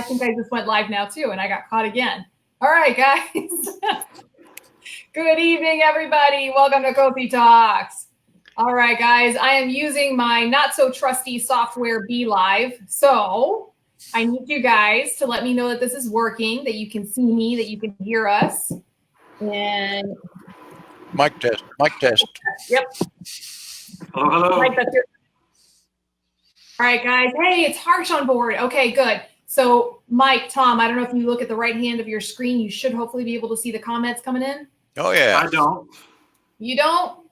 think I just went live now too, and I got caught again. All right, guys. Good evening, everybody. Welcome to Cosi Talks. All right, guys, I am using my not so trusty software BeLive. So I need you guys to let me know that this is working, that you can see me, that you can hear us. And mic test, mic test. Yep. Hello, hello. All right, guys. Hey, it's Harsh on board. Okay, good. So Mike, Tom, I don't know if you look at the right hand of your screen, you should hopefully be able to see the comments coming in. Oh, yeah. I don't. You don't?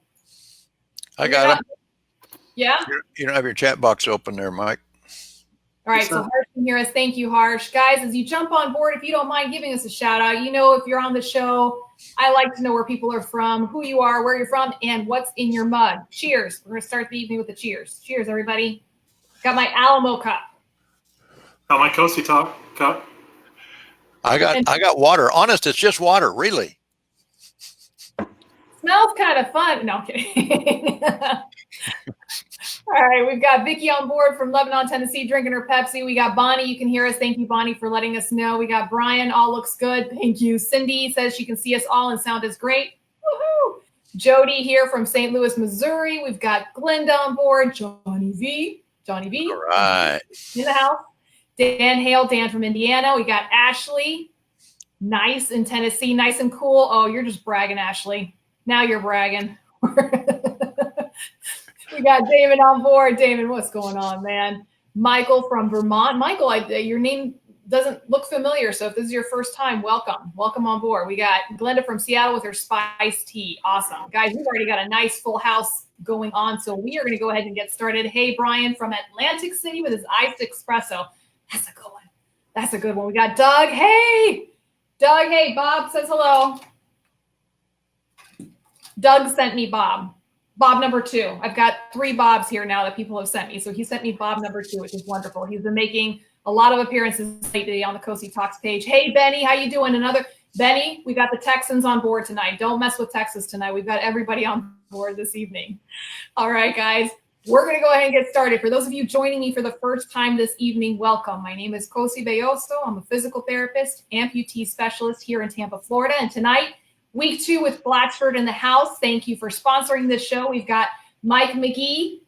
I got it. Yeah? You don't have your chat box open there, Mike. All right, so Harsh can hear us. Thank you, Harsh. Guys, as you jump on board, if you don't mind giving us a shout out, you know, if you're on the show, I like to know where people are from, who you are, where you're from, and what's in your mug. Cheers. We're going to start the evening with the cheers. Cheers, everybody. Got my Alamo cup. Got my Cosi Talk cup. I got water. Honest, it's just water, really. Smells kind of fun. No, I'm kidding. All right, we've got Vicky on board from Lebanon, Tennessee, drinking her Pepsi. We got Bonnie. You can hear us. Thank you, Bonnie, for letting us know. We got Brian. All looks good. Thank you. Cindy says she can see us all and sound is great. Woohoo! Jody here from St. Louis, Missouri. We've got Glenda on board. Johnny V. All right. In the house. Dan Hale, Dan from Indiana. We got Ashley. Nice in Tennessee. Nice and cool. Oh, you're just bragging, Ashley. Now you're bragging. We got Damon on board. Damon, what's going on, man? Michael from Vermont. Michael, your name doesn't look familiar, so if this is your first time, welcome. Welcome on board. We got Glenda from Seattle with her spiced tea. Awesome. Guys, we've already got a nice full house going on, so we are going to go ahead and get started. Hey, Brian from Atlantic City with his iced espresso. That's a good one. That's a good one. We got Doug. Hey, Doug. Hey, Bob says hello. Doug sent me Bob. Bob number 2. I've got 3 Bobs here now that people have sent me. So he sent me Bob number 2, which is wonderful. He's been making a lot of appearances lately on the Cosi Talks page. Hey, Benny, how you doing? Benny, we got the Texans on board tonight. Don't mess with Texas tonight. We've got everybody on board this evening. All right, guys. We're going to go ahead and get started. For those of you joining me for the first time this evening, welcome. My name is Cosi Belloso. I'm a physical therapist, amputee specialist here in Tampa, Florida. And tonight, week 2 with Blatchford in the house. Thank you for sponsoring this show. We've got Mike Magee.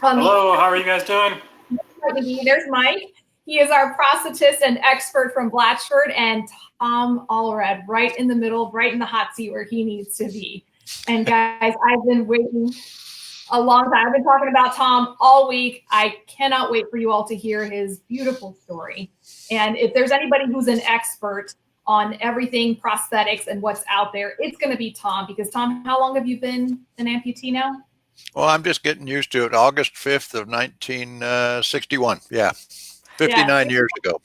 Hello, how are you guys doing? There's Mike. He is our prosthetist and expert from Blatchford, and Tom Allred right in the middle, right in the hot seat where he needs to be. And guys, I've been waiting a long time. I've been talking about Tom all week. I cannot wait for you all to hear his beautiful story. And if there's anybody who's an expert on everything prosthetics and what's out there, it's going to be Tom. Because Tom, how long have you been an amputee now? Well, I'm just getting used to it. August 5th of 1961. Yeah, 59 years ago.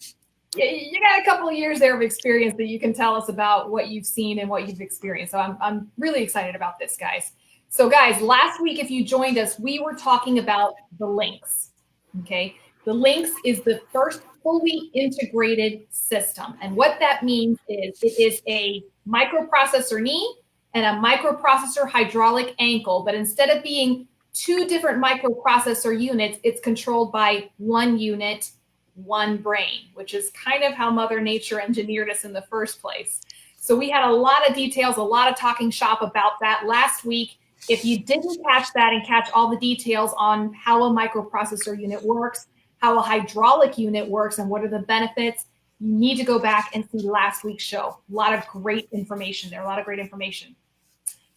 You got a couple of years there of experience that you can tell us about what you've seen and what you've experienced. So I'm really excited about this, guys. So guys, last week, if you joined us, we were talking about the Linx. Okay. The Linx is the first fully integrated system. And what that means is it is a microprocessor knee and a microprocessor hydraulic ankle. But instead of being 2 different microprocessor units, it's controlled by 1 unit, 1 brain, which is kind of how Mother Nature engineered us in the first place. So we had a lot of details, a lot of talking shop about that last week. If you didn't catch that and catch all the details on how a microprocessor unit works, how a hydraulic unit works, and what are the benefits, you need to go back and see last week's show. A lot of great information there, a lot of great information.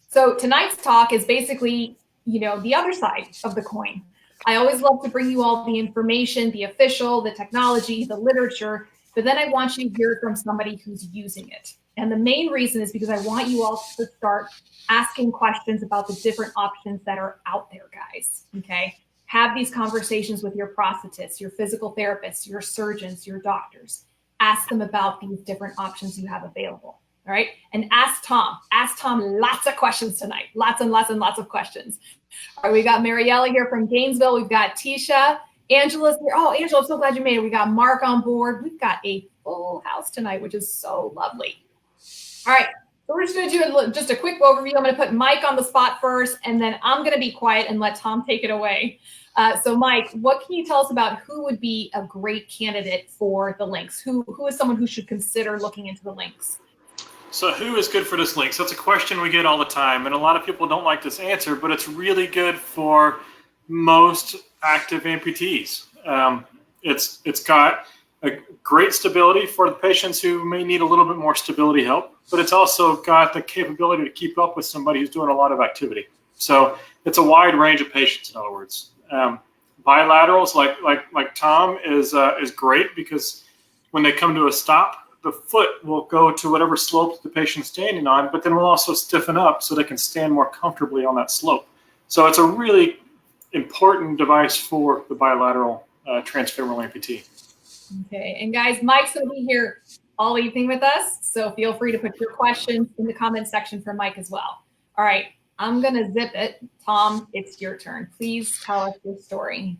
So tonight's talk is basically, the other side of the coin. I always love to bring you all the information, the official, the technology, the literature, but then I want you to hear from somebody who's using it. And the main reason is because I want you all to start asking questions about the different options that are out there, guys, okay? Have these conversations with your prosthetists, your physical therapists, your surgeons, your doctors. Ask them about these different options you have available, all right? And ask Tom lots of questions tonight, lots and lots and lots of questions. All right, we got Mariella here from Gainesville. We've got Tisha. Angela's here. Oh, Angela, I'm so glad you made it. We got Mark on board. We've got a full house tonight, which is so lovely. All right, so we're just going to do just a quick overview. I'm going to put Mike on the spot first, and then I'm going to be quiet and let Tom take it away. So Mike, what can you tell us about who would be a great candidate for the Linx? Who is someone who should consider looking into the Linx? So who is good for this Linx? That's a question we get all the time, and a lot of people don't like this answer, but it's really good for most active amputees. It's got a great stability for the patients who may need a little bit more stability help, but it's also got the capability to keep up with somebody who's doing a lot of activity. So it's a wide range of patients, in other words. Bilaterals like Tom is great because when they come to a stop, the foot will go to whatever slope the patient's standing on, but then will also stiffen up so they can stand more comfortably on that slope. So it's a really important device for the bilateral transfemoral amputee. Okay, and guys, Mike's going to be here all evening with us, so feel free to put your questions in the comment section for Mike as well. All right, I'm going to zip it. Tom, it's your turn. Please tell us your story.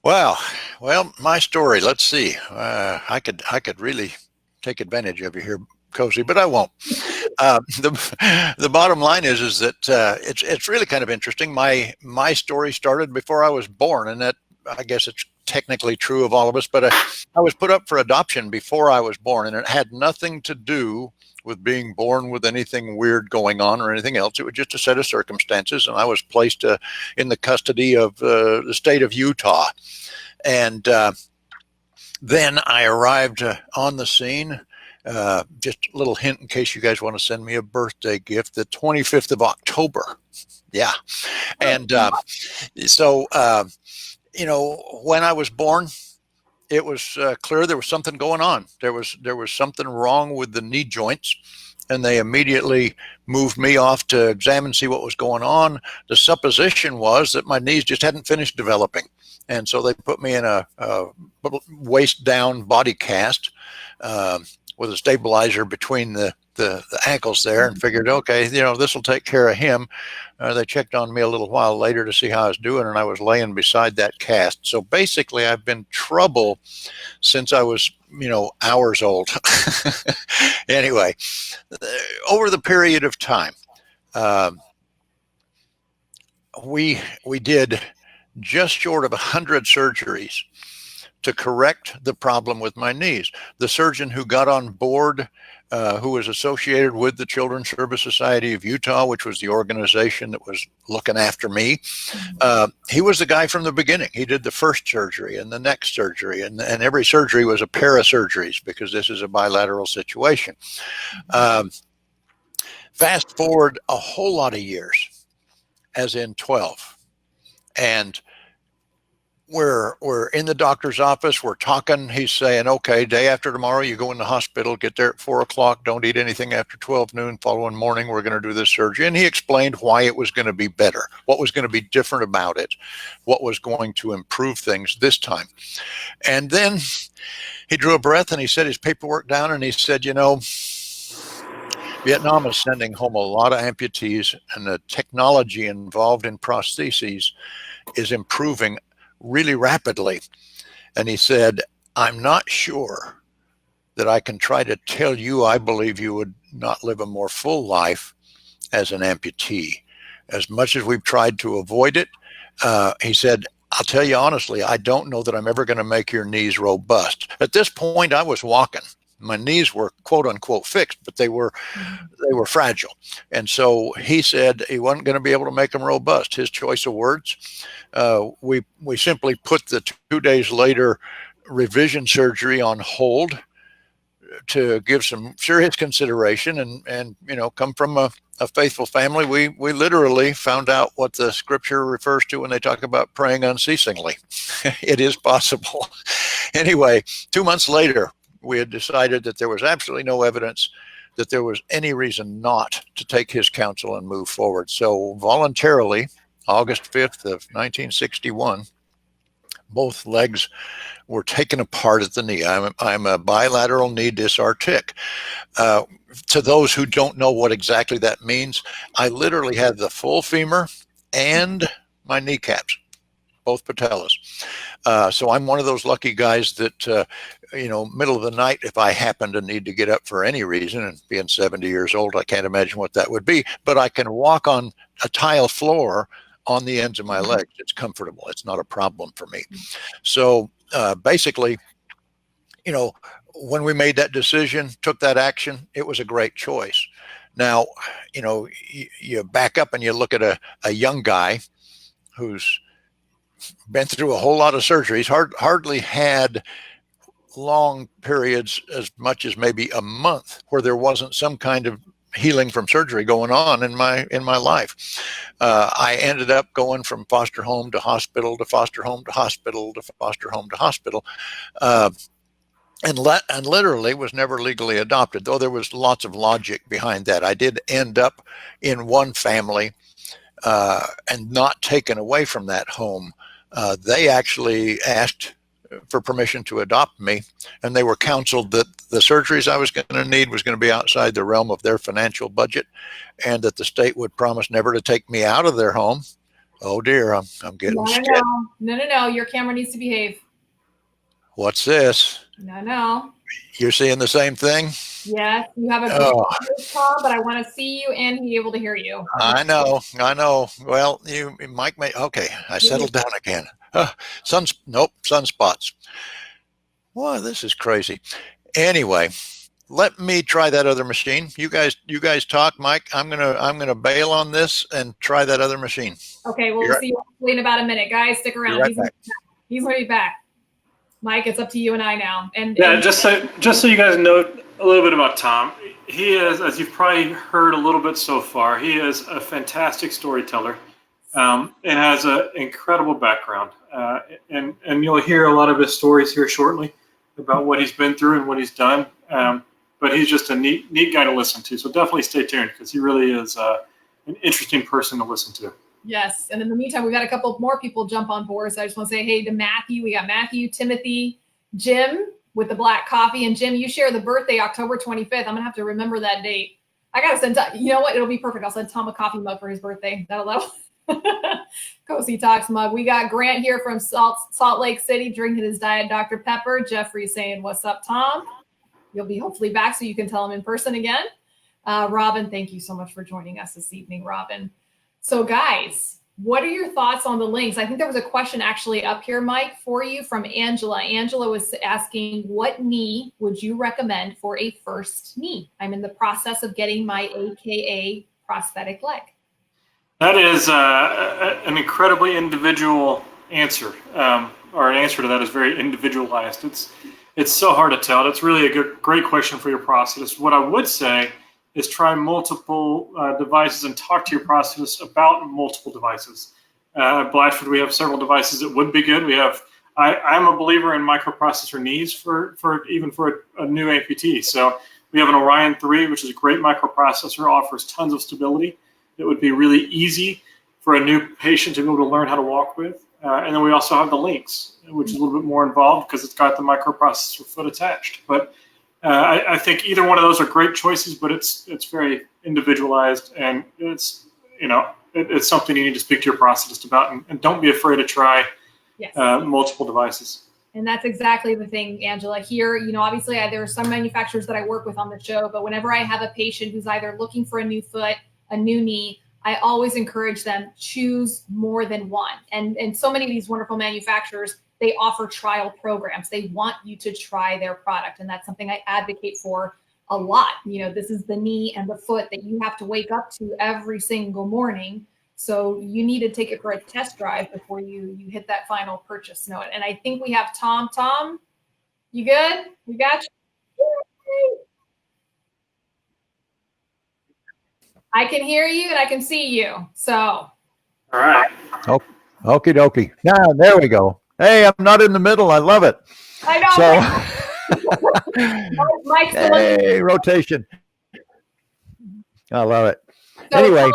Wow. Well, my story. Let's see. I could really take advantage of you here, Cosi, but I won't. The bottom line is that it's really kind of interesting. My story started before I was born, and that I guess it's technically true of all of us. But I was put up for adoption before I was born, and it had nothing to do with being born with anything weird going on or anything else. It was just a set of circumstances, and I was placed in the custody of the state of Utah. And then I arrived on the scene. Just a little hint in case you guys want to send me a birthday gift, the 25th of October. Yeah. And so, when I was born, it was clear there was something going on. There was something wrong with the knee joints, and they immediately moved me off to examine, see what was going on. The supposition was that my knees just hadn't finished developing, and so they put me in a waist down body cast with a stabilizer between the ankles there, and figured, okay, this will take care of him. They checked on me a little while later to see how I was doing, and I was laying beside that cast. So basically, I've been trouble since I was, hours old. Anyway, over the period of time, we did just short of 100 surgeries to correct the problem with my knees. The surgeon who got on board, who was associated with the Children's Service Society of Utah, which was the organization that was looking after me, he was the guy from the beginning. He did the first surgery and the next surgery, and every surgery was a pair of surgeries because this is a bilateral situation. Fast forward a whole lot of years, as in 12, and we're in the doctor's office. We're talking. He's saying, okay, day after tomorrow, you go in the hospital, get there at 4 o'clock. Don't eat anything after 12 noon. Following morning, we're going to do this surgery. And he explained why it was going to be better, what was going to be different about it, what was going to improve things this time. And then he drew a breath and he set his paperwork down and he said, Vietnam is sending home a lot of amputees, and the technology involved in prostheses is improving really rapidly. And he said, I'm not sure that I can try to tell you I believe you would not live a more full life as an amputee. As much as we've tried to avoid it, he said, I'll tell you honestly, I don't know that I'm ever going to make your knees robust. At this point, I was walking. My knees were quote unquote fixed, but they were fragile. And so he said he wasn't going to be able to make them robust. His choice of words. We simply put the 2 days later revision surgery on hold to give some serious consideration, and come from a faithful family. We literally found out what the scripture refers to when they talk about praying unceasingly. It is possible. Anyway, 2 months later, we had decided that there was absolutely no evidence that there was any reason not to take his counsel and move forward. So voluntarily, August 5th of 1961, both legs were taken apart at the knee. I'm a bilateral knee dysartic. To those who don't know what exactly that means, I literally had the full femur and my kneecaps, both patellas. So I'm one of those lucky guys that, middle of the night, if I happen to need to get up for any reason, and being 70 years old, I can't imagine what that would be, but I can walk on a tile floor on the ends of my legs. It's comfortable. It's not a problem for me. So basically, you know, when we made that decision, took that action, it was a great choice. Now, you know, you back up and you look at a young guy who's been through a whole lot of surgeries, hardly had long periods, as much as maybe a month, where there wasn't some kind of healing from surgery going on in my life. I ended up going from foster home to hospital to foster home to hospital to foster home to hospital. And literally was never legally adopted, though there was lots of logic behind that. I did end up in one family and not taken away from that home. They actually asked for permission to adopt me, and they were counseled that the surgeries I was going to need was going to be outside the realm of their financial budget, and that the state would promise never to take me out of their home. Oh dear, I'm getting scared. No. Your camera needs to behave. What's this? No. You're seeing the same thing? Yes, you have a good call, but I want to see you and be able to hear you. I know. Well, Mike, okay, I settled down again. Sunspots. Boy, this is crazy. Anyway, let me try that other machine. You guys talk, Mike. I'm gonna bail on this and try that other machine. Okay, we'll see you in about a minute, guys. Stick around. He's going to be back. Mike, it's up to you and I now. And just so you guys know a little bit about Tom, he is, as you've probably heard a little bit so far, he is a fantastic storyteller, and has an incredible background. And you'll hear a lot of his stories here shortly about what he's been through and what he's done. But he's just a neat guy to listen to. So definitely stay tuned, because he really is an interesting person to listen to. Yes. And in the meantime, we've got a couple more people jump on board. So I just want to say hey to Matthew. We got Matthew, Timothy, Jim with the black coffee. And Jim, you share the birthday, October 25th. I'm going to have to remember that date. I got to send, you know what? It'll be perfect. I'll send Tom a coffee mug for his birthday. That'll Cosi Talks mug. We got Grant here from Salt Lake City drinking his Diet Dr. Pepper. Jeffrey saying, what's up, Tom? You'll be hopefully back so you can tell him in person again. Robin, thank you so much for joining us this evening, Robin. So guys, what are your thoughts on the Linx? I think there was a question actually up here, Mike, for you from Angela. Angela was asking, what knee would you recommend for a first knee? I'm in the process of getting my AKA prosthetic leg. That is an incredibly individual answer, or an answer to that is very individualized. It's so hard to tell. That's really a great question for your prosthetist. What I would say is try multiple devices and talk to your prosthetist about multiple devices. At Blatchford, we have several devices that would be good. I'm a believer in microprocessor knees for a new amputee. So we have an Orion 3, which is a great microprocessor, offers tons of stability. It would be really easy for a new patient to be able to learn how to walk with. And then we also have the Linx, which is a little bit more involved because it's got the microprocessor foot attached. But I think either one of those are great choices, but it's very individualized, and it's something you need to speak to your prosthetist about, and don't be afraid to try multiple devices. And that's exactly the thing, Angela. Here, obviously there are some manufacturers that I work with on the show, but whenever I have a patient who's either looking for a new foot, a new knee, I always encourage them, choose more than one. And so many of these wonderful manufacturers, they offer trial programs. They want you to try their product. And that's something I advocate for a lot. This is the knee and the foot that you have to wake up to every single morning. So you need to take it for a test drive before you hit that final purchase note. And I think we have Tom. Tom, you good? We got you. I can hear you and I can see you. So. All right. Oh, okie dokie. Yeah, there we go. Hey, I'm not in the middle. I love it. I know. So, hey, rotation. I love it. So, anyway.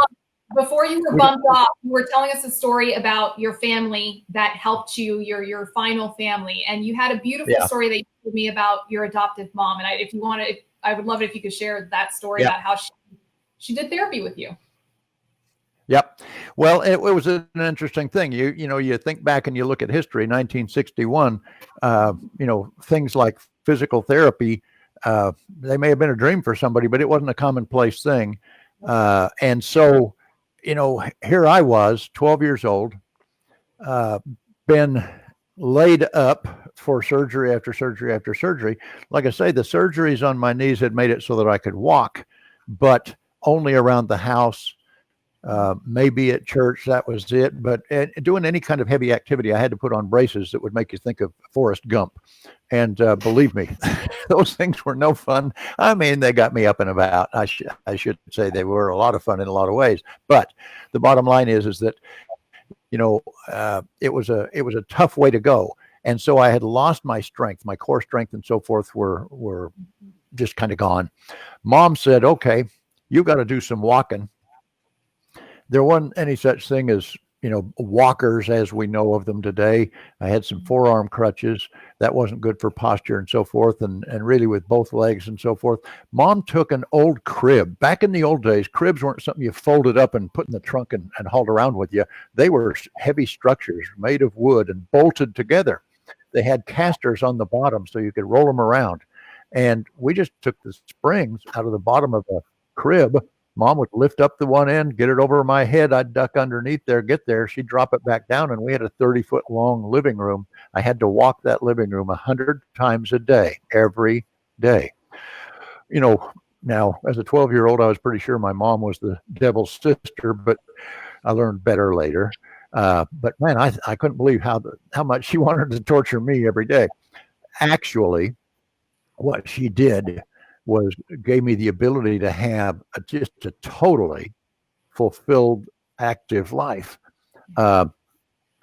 Before you were bumped off, you were telling us a story about your family that helped you, your final family. And you had a beautiful story that you told me about your adoptive mom. And if you want to, I would love it if you could share that story about how she did therapy with you. Yep. Well, it was an interesting thing. You think back and you look at history, 1961, things like physical therapy, they may have been a dream for somebody, but it wasn't a commonplace thing. And so, here I was, 12 years old, been laid up for surgery after surgery after surgery. Like I say, the surgeries on my knees had made it so that I could walk, but only around the house, maybe at church. That was it. But doing any kind of heavy activity, I had to put on braces that would make you think of Forrest Gump. And believe me, those things were no fun. I mean, they got me up and about. I should say they were a lot of fun in a lot of ways. But the bottom line is that it was a tough way to go. And so I had lost my strength, my core strength and so forth were just kind of gone. Mom said, okay, you got to do some walking. There wasn't any such thing as, walkers as we know of them today. I had some forearm crutches. That wasn't good for posture and so forth. And really with both legs and so forth. Mom took an old crib. Back in the old days, cribs weren't something you folded up and put in the trunk and hauled around with you. They were heavy structures made of wood and bolted together. They had casters on the bottom so you could roll them around. And we just took the springs out of the bottom of the crib. Mom would lift up the one end, get it over my head. I'd duck underneath there, get there. She'd drop it back down, and we had a 30-foot long living room. I had to walk that living room 100 times a day, every day. Now, as a 12-year-old, I was pretty sure my mom was the devil's sister, but I learned better later. But man, I couldn't believe how much she wanted to torture me every day. Actually, what she did was gave me the ability to have just a totally fulfilled, active life.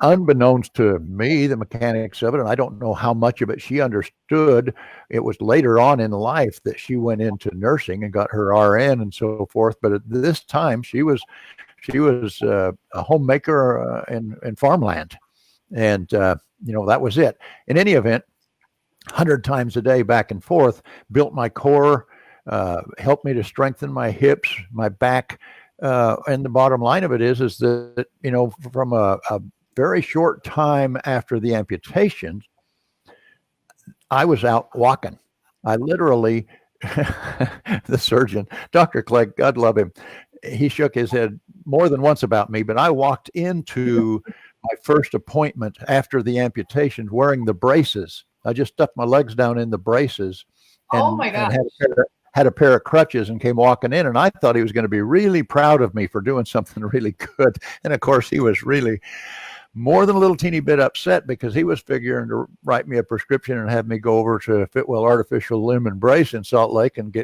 Unbeknownst to me, the mechanics of it, and I don't know how much of it she understood. It was later on in life that she went into nursing and got her RN and so forth. But at this time, she was a homemaker in farmland, and that was it. In any event, 100 times a day back and forth, built my core, helped me to strengthen my hips, my back. And the bottom line of it is that, from a very short time after the amputations, I was out walking. I literally, the surgeon, Dr. Clegg, God love him, he shook his head more than once about me, but I walked into my first appointment after the amputations wearing the braces. I just stuck my legs down in the braces and had a pair of crutches and came walking in. And I thought he was going to be really proud of me for doing something really good. And of course, he was really more than a little teeny bit upset because he was figuring to write me a prescription and have me go over to Fitwell Artificial Limb and Brace in Salt Lake and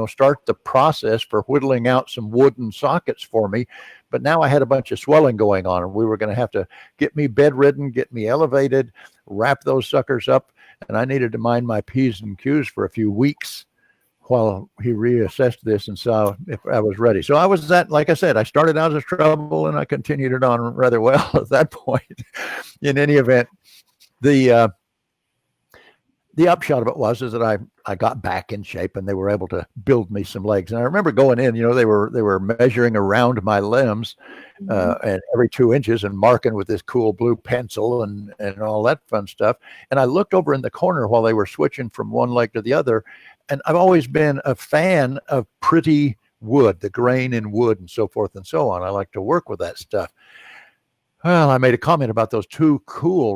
start the process for whittling out some wooden sockets for me. But now I had a bunch of swelling going on, and we were going to have to get me bedridden, get me elevated, wrap those suckers up, and I needed to mind my P's and Q's for a few weeks while he reassessed this and saw if I was ready. So I was like I said, I started out as trouble, and I continued it on rather well at that point. In any event, the upshot of it was that I got back in shape, and they were able to build me some legs. And I remember going in, they were measuring around my limbs and every 2 inches and marking with this cool blue pencil and all that fun stuff. And I looked over in the corner while they were switching from one leg to the other. And I've always been a fan of pretty wood, the grain in wood and so forth and so on. I like to work with that stuff. Well, I made a comment about those two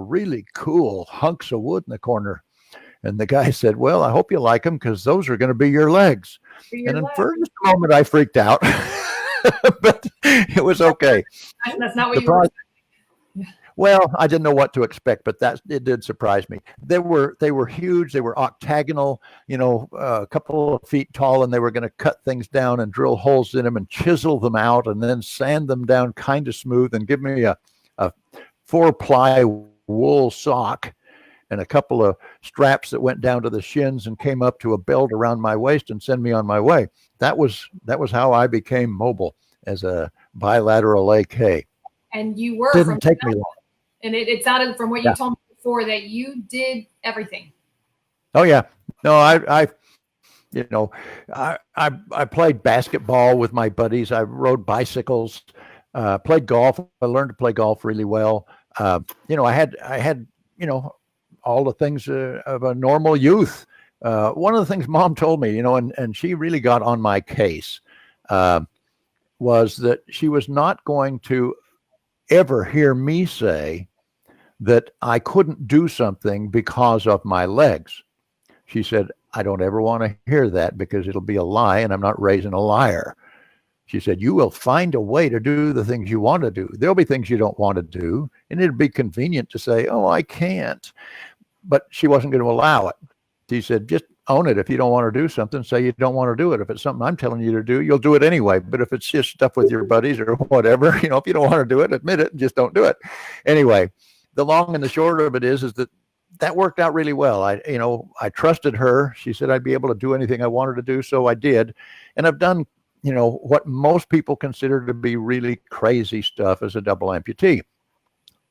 really cool hunks of wood in the corner. And the guy said, well, I hope you like them because those are going to be your legs. For just a moment, I freaked out, but it was okay. That's not what you were saying. Well, I didn't know what to expect, but it did surprise me. They were huge. They were octagonal, a couple of feet tall, and they were going to cut things down and drill holes in them and chisel them out and then sand them down kind of smooth and give me a 4-ply wool sock and a couple of straps that went down to the shins and came up to a belt around my waist and send me on my way. That was how I became mobile as a bilateral AK. And you were didn't take me long. And it sounded from what you told me before that you did everything. Oh yeah, no, I played basketball with my buddies. I rode bicycles, played golf. I learned to play golf really well. I had all the things of a normal youth. One of the things Mom told me, and she really got on my case. was that she was not going to ever hear me say that I couldn't do something because of my legs. She said, I don't ever want to hear that because it'll be a lie and I'm not raising a liar. She said, you will find a way to do the things you want to do. There'll be things you don't want to do, and it'll be convenient to say, oh, I can't. But she wasn't going to allow it. She said, just own it. If you don't want to do something, say you don't want to do it. If it's something I'm telling you to do, you'll do it anyway. But if it's just stuff with your buddies or whatever, you know, if you don't want to do it, admit it and just don't do it. Anyway, the long and the short of it is that worked out really well. I trusted her. She said I'd be able to do anything I wanted to do, so I did. And I've done, what most people consider to be really crazy stuff as a double amputee.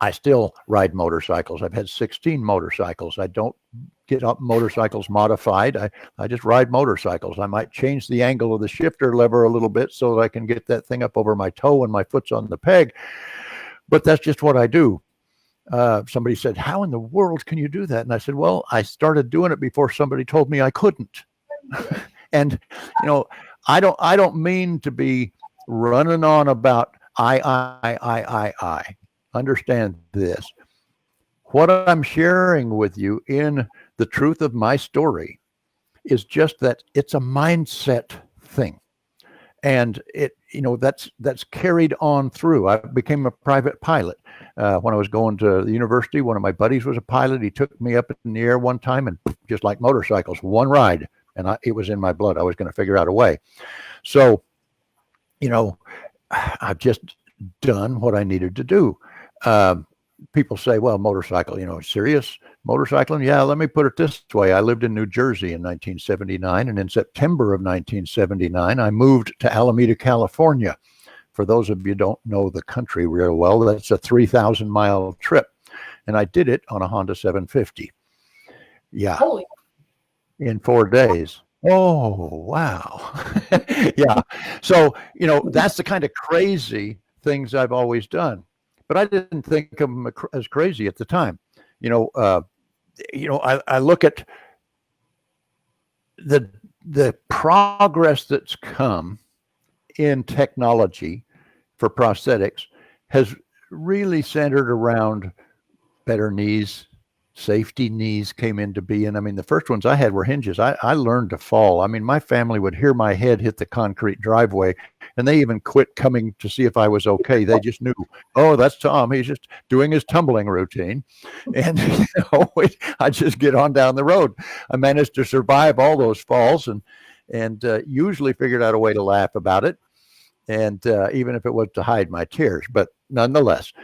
I still ride motorcycles. I've had 16 motorcycles. I don't get up motorcycles modified. I just ride motorcycles. I might change the angle of the shifter lever a little bit so that I can get that thing up over my toe and my foot's on the peg. But that's just what I do. Somebody said, how in the world can you do that? And I said, well, I started doing it before somebody told me I couldn't. And, I don't mean to be running on about I. Understand this. What I'm sharing with you in the truth of my story is just that it's a mindset thing. And that's carried on through. I became a private pilot. When I was going to the university, one of my buddies was a pilot. He took me up in the air one time and just like motorcycles, one ride. And it was in my blood. I was going to figure out a way. So, I've just done what I needed to do. People say, well, motorcycle, serious motorcycling? Yeah, let me put it this way. I lived in New Jersey in 1979. And in September of 1979, I moved to Alameda, California. For those of you who don't know the country real well, that's a 3,000-mile trip. And I did it on a Honda 750. Yeah. Holy. In 4 days. Oh, wow. Yeah. So, that's the kind of crazy things I've always done. But I didn't think of them as crazy at the time. I look at the progress that's come in technology for prosthetics has really centered around better knees. Safety knees came into being. I mean, the first ones I had were hinges. I learned to fall. I mean, my family would hear my head hit the concrete driveway, and they even quit coming to see if I was okay. They just knew, oh, that's Tom. He's just doing his tumbling routine. And I just get on down the road. I managed to survive all those falls and usually figured out a way to laugh about it. And even if it was to hide my tears, but nonetheless,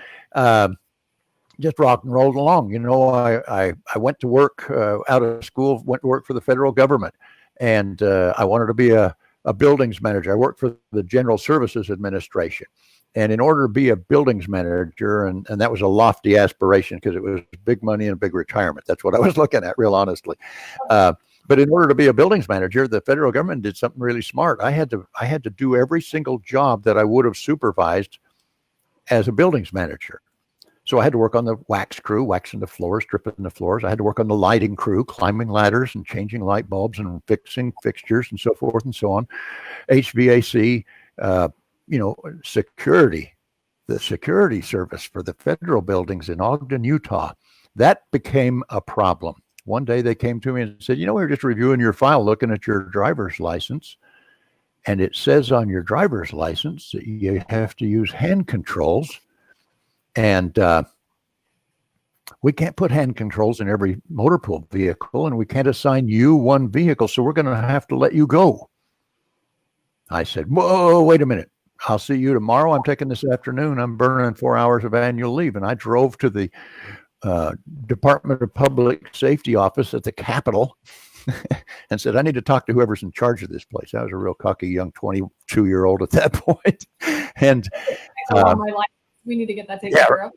just rock and rolled along. I went to work out of school, went to work for the federal government, and I wanted to be a buildings manager. I worked for the General Services Administration. And in order to be a buildings manager, and that was a lofty aspiration because it was big money and a big retirement. That's what I was looking at, real honestly. But in order to be a buildings manager, the federal government did something really smart. I had to do every single job that I would have supervised as a buildings manager. So I had to work on the wax crew, waxing the floors, stripping the floors. I had to work on the lighting crew, climbing ladders and changing light bulbs and fixing fixtures and so forth and so on. HVAC, security, the security service for the federal buildings in Ogden, Utah. That became a problem. One day they came to me and said, we were just reviewing your file, looking at your driver's license. And it says on your driver's license that you have to use hand controls. And we can't put hand controls in every motor pool vehicle, and we can't assign you one vehicle, so we're going to have to let you go. I said, whoa, wait a minute. I'll see you tomorrow. I'm taking this afternoon. I'm burning 4 hours of annual leave. And I drove to the Department of Public Safety office at the Capitol and said, I need to talk to whoever's in charge of this place. I was a real cocky young 22-year-old at that point. And my life. We need to get that taken care of.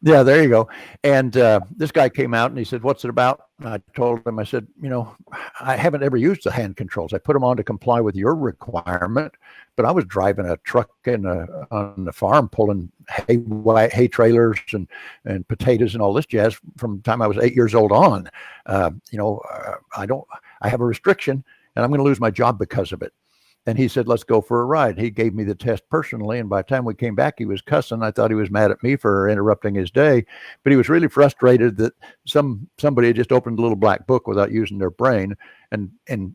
Yeah, there you go. And this guy came out and he said, what's it about? And I told him, I said, I haven't ever used the hand controls. I put them on to comply with your requirement, but I was driving a truck on the farm, pulling hay trailers and potatoes and all this jazz from the time I was 8 years old on. I have a restriction and I'm going to lose my job because of it. And he said, let's go for a ride. He gave me the test personally. And by the time we came back, he was cussing. I thought he was mad at me for interrupting his day, but he was really frustrated that somebody had just opened a little black book without using their brain and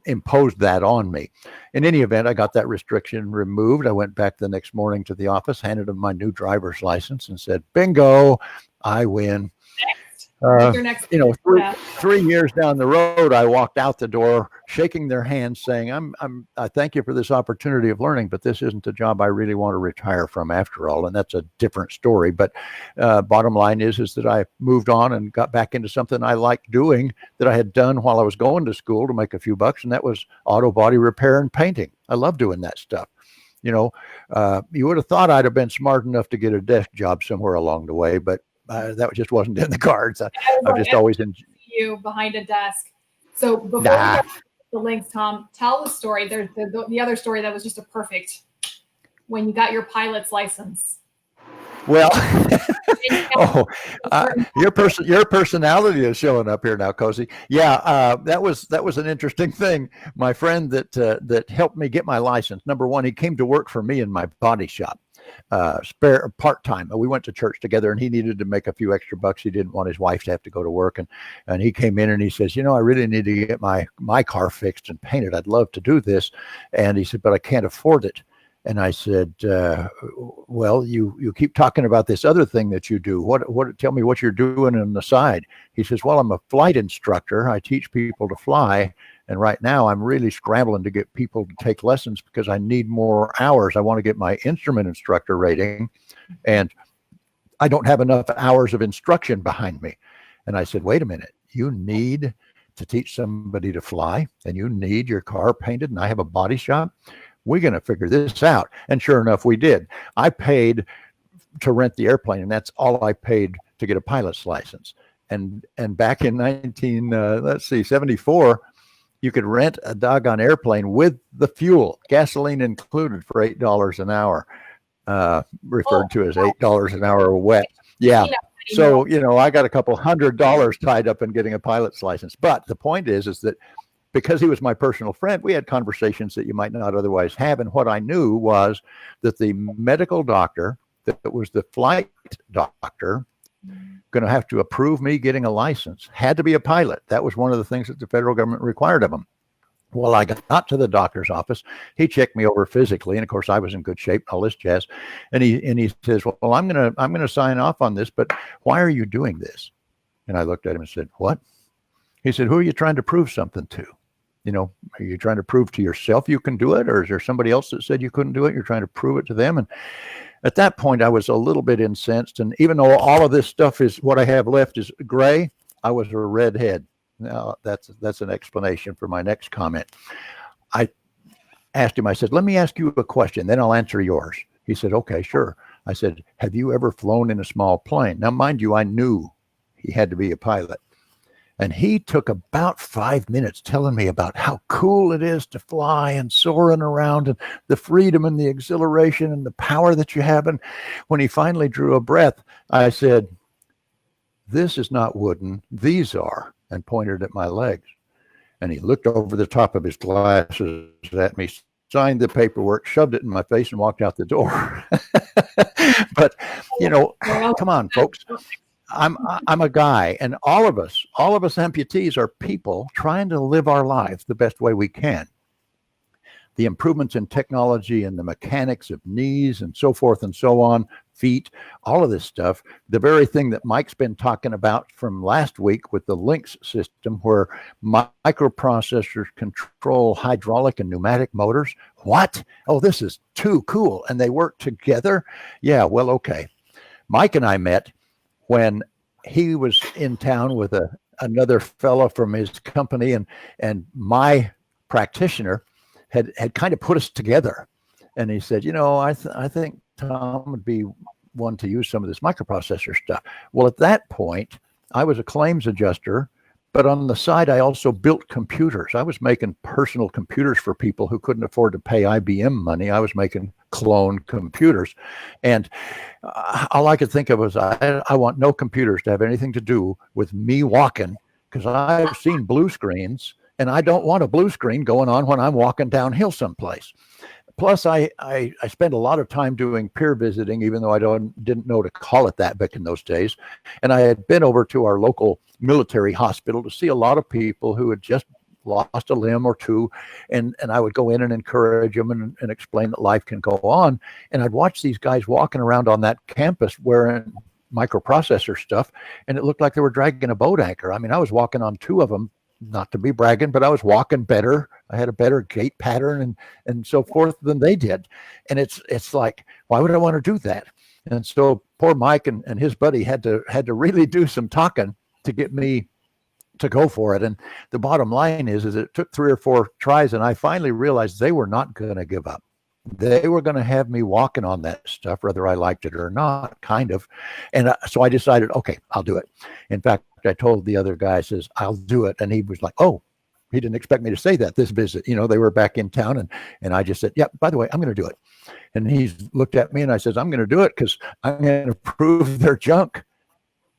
imposed that on me. In any event, I got that restriction removed. I went back the next morning to the office, handed him my new driver's license and said, bingo, I win. Three years down the road, I walked out the door shaking their hands saying, I thank you for this opportunity of learning, but this isn't a job I really want to retire from after all. And that's a different story. But bottom line is that I moved on and got back into something I liked doing that I had done while I was going to school to make a few bucks. And that was auto body repair and painting. I love doing that stuff. You would have thought I'd have been smart enough to get a desk job somewhere along the way, but that just wasn't in the cards. I've just always enjoyed you behind a desk. So before we go to the Linx, Tom, tell the story. There's the other story that was just a perfect when you got your pilot's license. Well, your personality is showing up here now, Cosi. Yeah, that was an interesting thing. My friend that helped me get my license. Number one, he came to work for me in my body shop. Spare part-time. We went to church together and he needed to make a few extra bucks. He didn't want his wife to have to go to work. And he came in and he says, I really need to get my car fixed and painted. I'd love to do this. And he said, but I can't afford it. And I said, well, you keep talking about this other thing that you do. Tell me what you're doing on the side. He says, well, I'm a flight instructor. I teach people to fly. And right now I'm really scrambling to get people to take lessons because I need more hours. I want to get my instrument instructor rating and I don't have enough hours of instruction behind me. And I said, wait a minute, you need to teach somebody to fly and you need your car painted and I have a body shop. We're going to figure this out. And sure enough, we did. I paid to rent the airplane and that's all I paid to get a pilot's license. And back in 1974, you could rent a doggone airplane with the fuel, gasoline included, for $8 an hour, referred to as $8 an hour wet. Yeah. So, I got a couple $100 tied up in getting a pilot's license. But the point is that because he was my personal friend, we had conversations that you might not otherwise have. And what I knew was that the medical doctor, that was the flight doctor, going to have to approve me getting a license, had to be a pilot. That was one of the things that the federal government required of him. Well, I got to the doctor's office. He checked me over physically, and of course, I was in good shape, all this jazz. And he says, "Well, I'm gonna sign off on this, but why are you doing this?" And I looked at him and said, "What?" He said, "Who are you trying to prove something to? Are you trying to prove to yourself you can do it, or is there somebody else that said you couldn't do it? You're trying to prove it to them?" And at that point, I was a little bit incensed. And even though all of this stuff is what I have left is gray, I was a redhead. Now, that's an explanation for my next comment. I asked him, I said, "Let me ask you a question, then I'll answer yours." He said, "Okay, sure." I said, "Have you ever flown in a small plane?" Now, mind you, I knew he had to be a pilot. And he took about 5 minutes telling me about how cool it is to fly and soaring around and the freedom and the exhilaration and the power that you have. And when he finally drew a breath, I said, "This is not wooden, these are," and pointed at my legs. And he looked over the top of his glasses at me, signed the paperwork, shoved it in my face, and walked out the door. But, come on, folks. I'm a guy, and all of us amputees are people trying to live our lives the best way we can. The improvements in technology and the mechanics of knees and so forth and so on, feet, all of this stuff, the very thing that Mike's been talking about from last week with the Linx system, where microprocessors control hydraulic and pneumatic motors. What? Oh, this is too cool. And they work together? Yeah, well, okay. Mike and I met when he was in town with another fellow from his company, and my practitioner had kind of put us together. And he said, I think Tom would be one to use some of this microprocessor stuff. Well, at that point, I was a claims adjuster, but on the side, I also built computers. I was making personal computers for people who couldn't afford to pay IBM money. I was making clone computers. And all I could think of was, I want no computers to have anything to do with me walking, because I've seen blue screens And I don't want a blue screen going on when I'm walking downhill someplace. Plus, I spend a lot of time doing peer visiting, even though I didn't know to call it that back in those days. And I had been over to our local military hospital to see a lot of people who had just lost a limb or two. And I would go in and encourage them and explain that life can go on. And I'd watch these guys walking around on that campus wearing microprocessor stuff, and it looked like they were dragging a boat anchor. I mean, I was walking on two of them, not to be bragging, but I was walking better. I had a better gait pattern and so forth than they did. And it's like, why would I want to do that? And so poor Mike and his buddy had to really do some talking to get me to go for it. And the bottom line is it took 3 or 4 tries, and I finally realized they were not going to give up. They were going to have me walking on that stuff, whether I liked it or not, kind of. And so I decided, okay, I'll do it. In fact, I told the other guy, says, I'll do it. And he was like, oh, he didn't expect me to say that this visit. You know, they were back in town. And I just said, yeah, by the way, I'm going to do it. And he looked at me and I says, I'm going to do it because I'm going to prove their junk.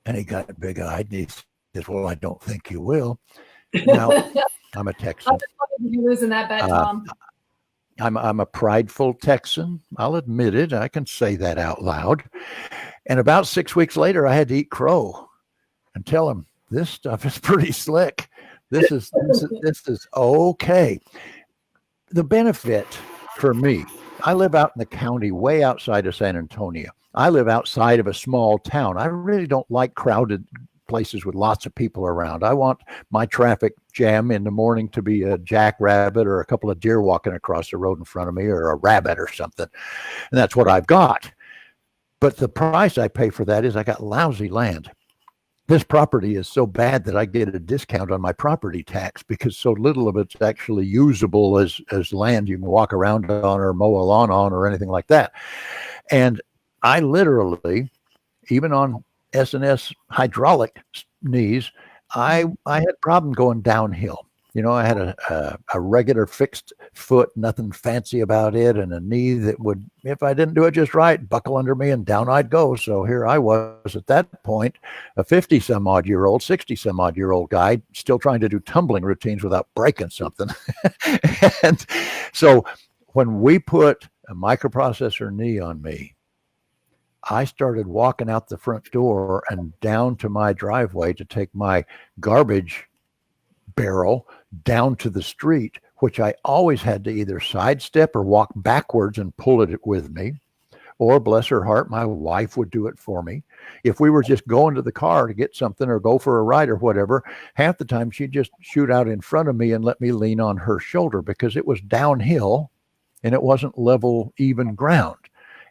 And he got big-eyed and he says, well, I don't think you will. Now, I'm a Texan. You losing that bet, Tom. I'm a prideful Texan. I'll admit it. I can say that out loud. And about 6 weeks later, I had to eat crow and tell him this stuff is pretty slick. This is okay. The benefit for me, I live out in the county way outside of San Antonio. I live outside of a small town. I really don't like crowded places with lots of people around. I want my traffic jam in the morning to be a jackrabbit or a couple of deer walking across the road in front of me or a rabbit or something. And that's what I've got. But the price I pay for that is I got lousy land. This property is so bad that I get a discount on my property tax because so little of it's actually usable as land you can walk around on or mow a lawn on or anything like that. And I literally, even on S&S hydraulic knees, I had a problem going downhill. You know, I had a regular fixed foot, nothing fancy about it, and a knee that would, if I didn't do it just right, buckle under me and down I'd go. So here I was at that point, a 50-some-odd-year-old, 60-some-odd-year-old guy, still trying to do tumbling routines without breaking something. And so when we put a microprocessor knee on me, I started walking out the front door and down to my driveway to take my garbage barrel down to the street, which I always had to either sidestep or walk backwards and pull it with me. Or, bless her heart, my wife would do it for me. If we were just going to the car to get something or go for a ride or whatever, half the time she'd just shoot out in front of me and let me lean on her shoulder because it was downhill and it wasn't level, even ground.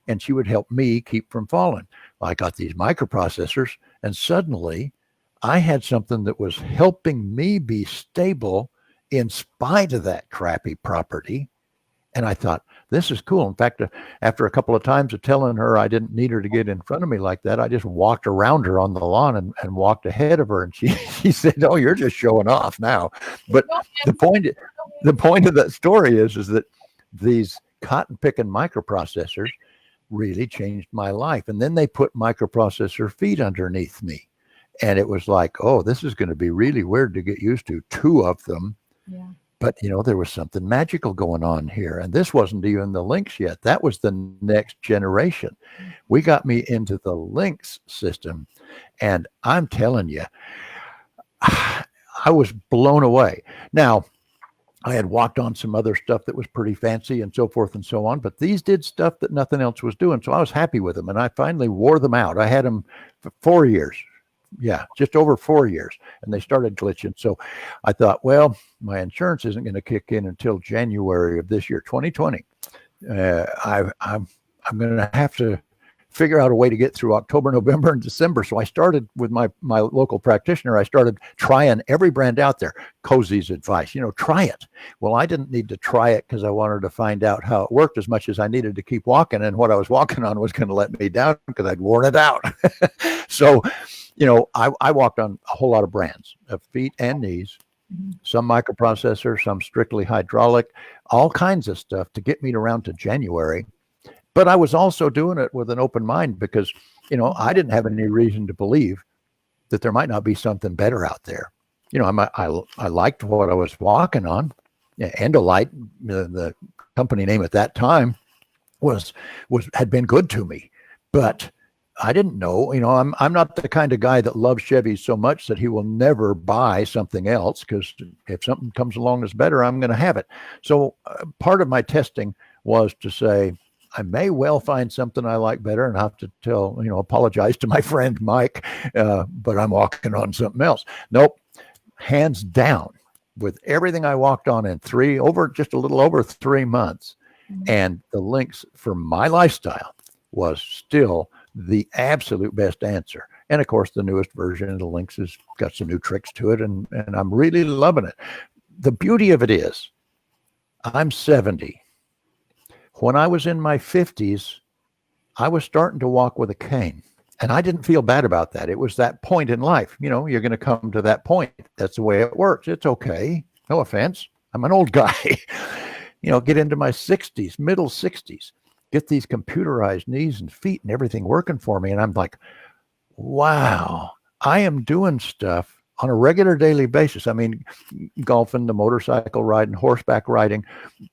And she would help me keep from falling. Well, I got these microprocessors, and suddenly I had something that was helping me be stable in spite of that crappy property. And I thought, this is cool. In fact, after a couple of times of telling her I didn't need her to get in front of me like that, I just walked around her on the lawn and walked ahead of her. And she said, oh, you're just showing off now. But the point of that story is that these cotton picking microprocessors really changed my life. And then they put microprocessor feet underneath me. And it was like, oh, this is going to be really weird to get used to, 2 of them. Yeah. But, you know, there was something magical going on here. And this wasn't even the Linx yet. That was the next generation. We got me into the Linx system. And I'm telling you, I was blown away. Now, I had walked on some other stuff that was pretty fancy and so forth and so on, but these did stuff that nothing else was doing. So I was happy with them, and I finally wore them out. I had them for 4 years. Yeah, just over 4 years, and they started glitching. So I thought, well, my insurance isn't going to kick in until January of this year, 2020. I'm going to have to figure out a way to get through October, November, and December. So I started with my local practitioner. I started trying every brand out there. Cosi's advice, you know, try it. Well, I didn't need to try it because I wanted to find out how it worked as much as I needed to keep walking. And what I was walking on was going to let me down because I'd worn it out. So, you know, I walked on a whole lot of brands of feet and knees, some microprocessor, some strictly hydraulic, all kinds of stuff to get me around to January. But I was also doing it with an open mind because, you know, I didn't have any reason to believe that there might not be something better out there. I liked what I was walking on. Yeah, Endolite, the company name at that time, had been good to me, but I didn't know. I'm not the kind of guy that loves Chevys so much that he will never buy something else, because if something comes along that's better, I'm going to have it. So part of my testing was to say, I may well find something I like better and have to apologize to my friend Mike, but I'm walking on something else. Nope, hands down, with everything I walked on in just a little over 3 months. And the Linx for my lifestyle was still the absolute best answer. And of course, the newest version of the Linx has got some new tricks to it, and I'm really loving it. The beauty of it is, I'm 70. When I was in my 50s, I was starting to walk with a cane, and I didn't feel bad about that. It was that point in life. You're going to come to that point. That's the way it works. It's okay. No offense. I'm an old guy. Get into my 60s, middle 60s, get these computerized knees and feet and everything working for me. And I'm like, wow, I am doing stuff on a regular daily basis. I mean, golfing, the motorcycle riding, horseback riding,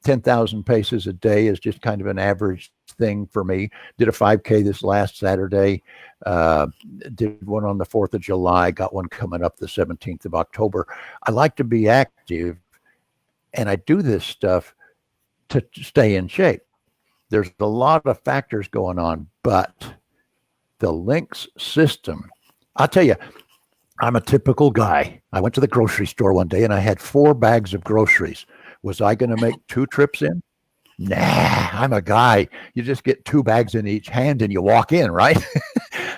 10,000 paces a day is just kind of an average thing for me. Did a 5K this last Saturday, did one on the 4th of July, got one coming up the 17th of October. I like to be active, and I do this stuff to stay in shape. There's a lot of factors going on, but the Linx system, I'll tell you, I'm a typical guy. I went to the grocery store one day and I had 4 bags of groceries. Was I going to make 2 trips in? Nah, I'm a guy. You just get 2 bags in each hand and you walk in, right?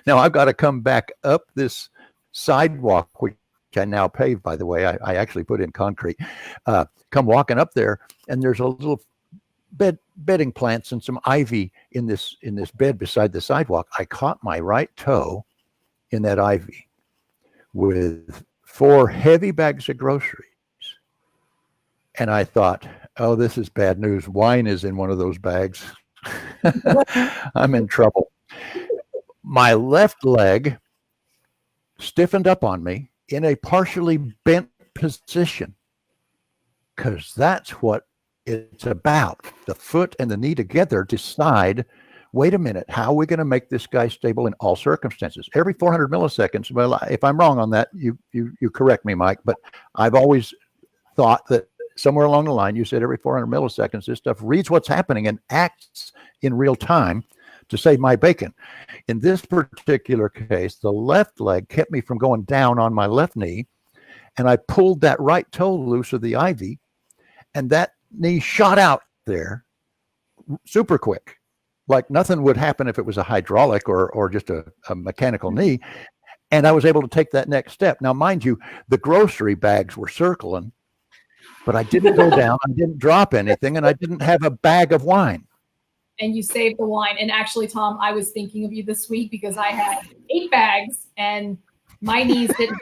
Now I've got to come back up this sidewalk, which I now pave, by the way. I actually put in concrete. Come walking up there, and there's a little bedding plants and some ivy in this bed beside the sidewalk. I caught my right toe in that ivy with 4 heavy bags of groceries. And I thought, oh, this is bad news. Wine is in one of those bags. I'm in trouble. My left leg stiffened up on me in a partially bent position, because that's what it's about. The foot and the knee together decide, wait a minute, how are we going to make this guy stable in all circumstances? Every 400 milliseconds, well, if I'm wrong on that, you correct me, Mike, but I've always thought that somewhere along the line, you said every 400 milliseconds, this stuff reads what's happening and acts in real time to save my bacon. In this particular case, the left leg kept me from going down on my left knee, and I pulled that right toe loose of the ivy, and that knee shot out there super quick, like nothing would happen if it was a hydraulic or just a mechanical knee. And I was able to take that next step. Now, mind you, the grocery bags were circling, but I didn't go down, I didn't drop anything, and I didn't have a bag of wine. And you saved the wine. And actually, Tom, I was thinking of you this week because I had 8 bags and my knees didn't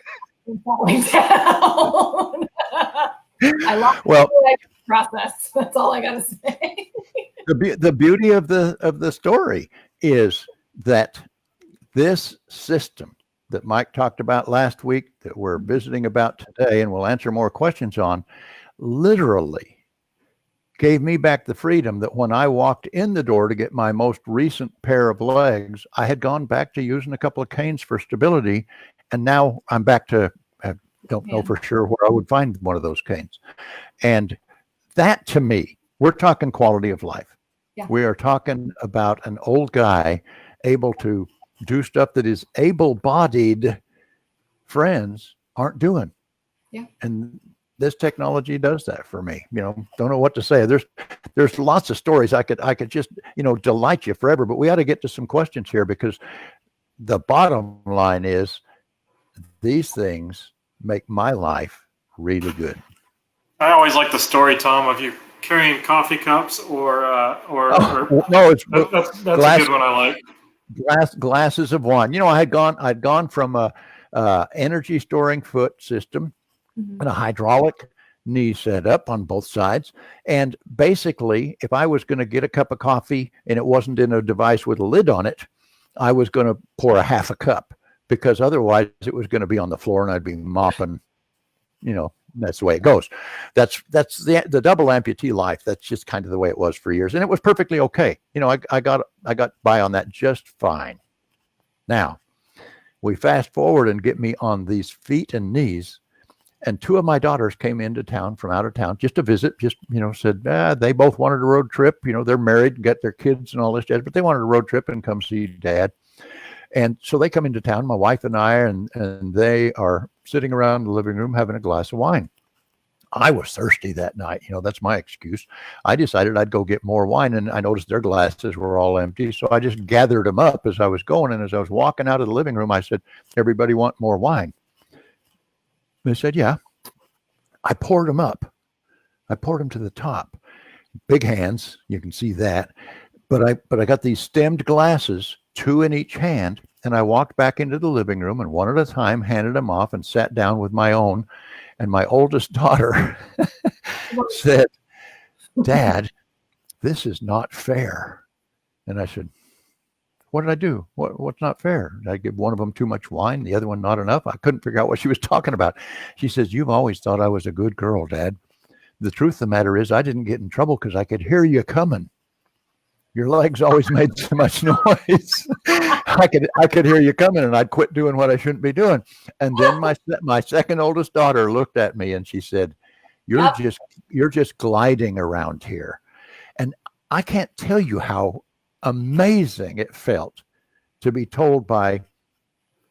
fall down. I lost the process. That's all I got to say. The beauty of the story is that this system that Mike talked about last week, that we're visiting about today, and we'll answer more questions on, literally gave me back the freedom that when I walked in the door to get my most recent pair of legs, I had gone back to using a couple of canes for stability, and now I'm back to, I don't know for sure where I would find one of those canes. And that, to me, we're talking quality of life. Yeah. We are talking about an old guy able to do stuff that his able-bodied friends aren't doing. Yeah. And this technology does that for me. Don't know what to say. There's lots of stories I could just, delight you forever, but we ought to get to some questions here, because the bottom line is these things make my life really good. I always like the story, Tom, of you carrying coffee cups or no, it's that's a good one I like. Glasses of wine. I'd gone from a energy storing foot system and a hydraulic knee setup on both sides. And basically, if I was going to get a cup of coffee and it wasn't in a device with a lid on it, I was going to pour a half a cup, because otherwise it was going to be on the floor and I'd be mopping that's the way it goes. That's the double amputee life. That's just kind of the way it was for years, and it was perfectly okay. I got by on that just fine. Now we fast forward and get me on these feet and knees, and two of my daughters came into town from out of town just to visit. Just said they both wanted a road trip. They're married, got their kids and all this jazz, but they wanted a road trip and come see Dad. And so they come into town, my wife and I, and they are sitting around the living room having a glass of wine. I was thirsty that night. That's my excuse. I decided I'd go get more wine, and I noticed their glasses were all empty. So I just gathered them up as I was going. And as I was walking out of the living room, I said, "Everybody want more wine?" They said, "Yeah." I poured them up. I poured them to the top. Big hands, you can see that. But I got these stemmed glasses, 2 in each hand, and I walked back into the living room and one at a time handed them off and sat down with my own. And my oldest daughter said, "Dad, this is not fair." And I said, "What did I do? What's not fair? Did I give one of them too much wine, the other one not enough?" I couldn't figure out what she was talking about. She says, "You've always thought I was a good girl, Dad. The truth of the matter is I didn't get in trouble because I could hear you coming. Your legs always made so much noise. I could hear you coming, and I'd quit doing what I shouldn't be doing." And then my second oldest daughter looked at me and she said, "You're just gliding around here." And I can't tell you how amazing it felt to be told by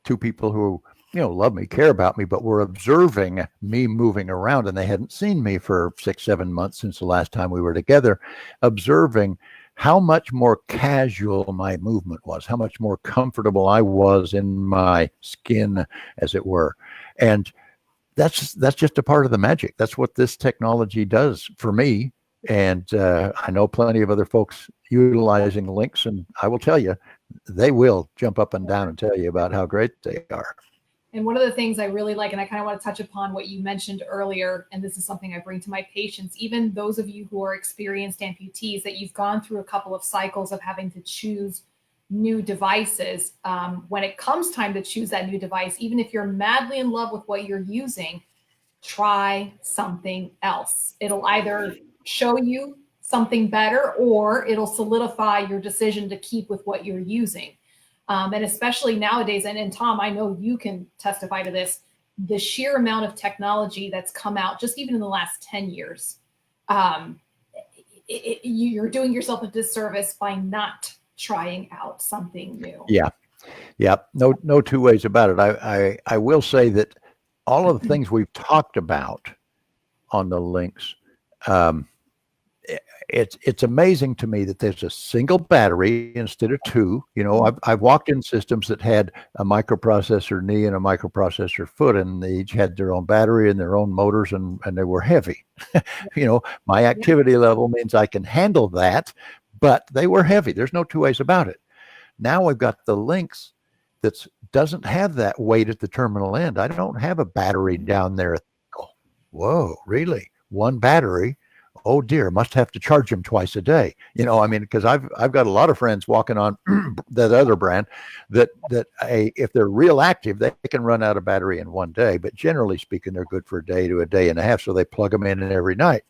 two people who love me, care about me, but were observing me moving around, and they hadn't seen me for 6-7 months since the last time we were together, observing how much more casual my movement was, how much more comfortable I was in my skin, as it were. And that's just a part of the magic. That's what this technology does for me. And I know plenty of other folks utilizing Linx, and I will tell you, they will jump up and down and tell you about how great they are. And one of the things I really like, and I kind of want to touch upon what you mentioned earlier, and this is something I bring to my patients, even those of you who are experienced amputees, that you've gone through a couple of cycles of having to choose new devices. When it comes time to choose that new device, even if you're madly in love with what you're using, try something else. It'll either show you something better or it'll solidify your decision to keep with what you're using. And especially nowadays, and Tom, I know you can testify to this, the sheer amount of technology that's come out just even in the last 10 years, you're doing yourself a disservice by not trying out something new. Yeah. No two ways about it. I will say that all of the things we've talked about on the Linx, it's amazing to me that there's a single battery instead of two. I've walked in systems that had a microprocessor knee and a microprocessor foot, and they each had their own battery and their own motors, and they were heavy. My activity level means I can handle that, but they were heavy. There's no two ways about it. Now we've got the Linx that doesn't have that weight at the terminal end. I don't have a battery down there. Whoa, really? One battery? Oh dear, must have to charge them twice a day. Because I've got a lot of friends walking on that other brand that if they're real active, they can run out of battery in one day. But generally speaking, they're good for a day to a day and a half. So they plug them in every night.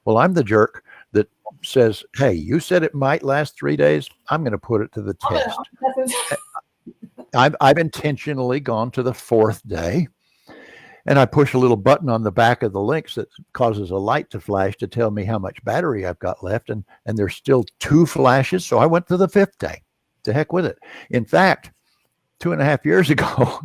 Well, I'm the jerk that says, "Hey, you said it might last 3 days. I'm going to put it to the test." I've intentionally gone to the 4th day. And I push a little button on the back of the Linx that causes a light to flash to tell me how much battery I've got left. And there's still 2 flashes. So I went to the 5th day. To heck with it. In fact, 2.5 years ago,